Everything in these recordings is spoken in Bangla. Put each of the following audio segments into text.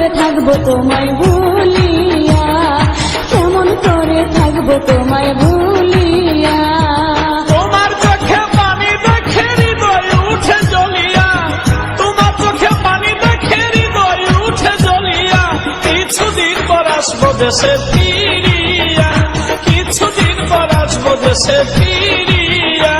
করে থাকবো তোমায় ভুলিয়া, কেমন করে থাকবো তোমায় ভুলিয়া। তোমার চোখে পানি দেখে হৃদয় উঠে জ্বলিয়া, তোমার চোখে পানি দেখে হৃদয় উঠে জ্বলিয়া। কিছুদিন পর আসবো দেশে ফিরিয়া, কিছুদিন পর আসবো দেশে ফিরিয়া।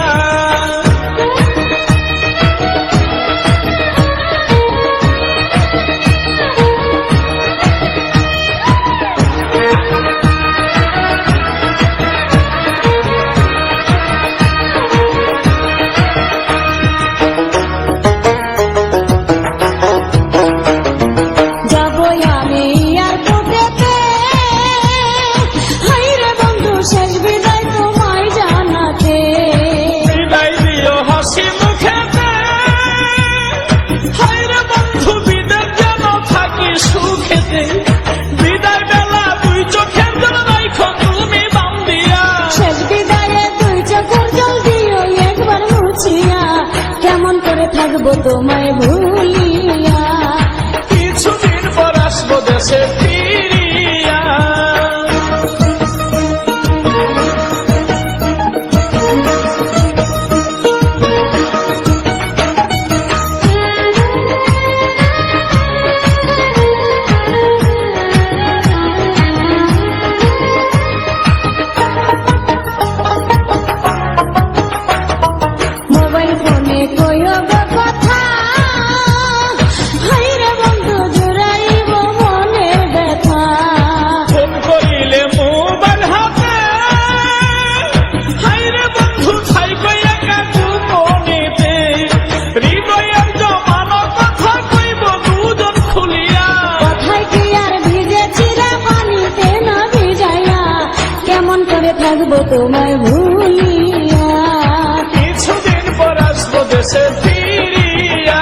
বিদায় বেলা দুই চোখের জল রাখো তুমি বাম দিয়া, শেষ বিদায়ে দুই চোখের জল দিও একবার মুছিয়া, কেমন করে থাকবো তোমায় ভুলিয়া। কিছুদিন পর আসবো দেশে ফিরিয়া। মোবাইল ফোনে কইও গো কথা, হাইরে বন্ধু জুড়াইব মনের ব্যথা। ফোন করিলে মোবাইল হাতে, হাইরে বন্ধু থাইকো একা গোপনেতে। হৃদয়ের জমানো কথা কইব দুজন খুলিয়া, কথায় কি আর ভিজেছিলা পানিতে না ভিজাইয়া, কেমন করে থাকবো তোমায় ভুলিয়া। কিছুদিন পর আসবো দেশে ফিরিয়া।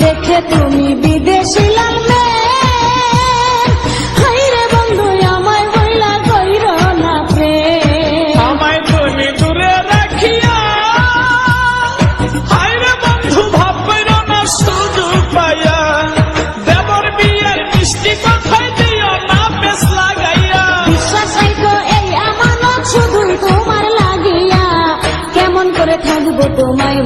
দেখে তুমি বিদেশি লাগবে, হাইরে বন্ধু আমায় বইলা কইর না প্রেম। আমায় তুমি দূরে রাখিয়া, হায়রে বন্ধু ভাব কইর না সুযোগ পাইয়া। দেবর বিয়ের মিষ্টি কথায় দিও না বেশ লাগাইয়া, বিশ্বাস রাখো এই আমানত শুধুই তোমার লাগিয়া, কেমন করে থাকবো তোমায়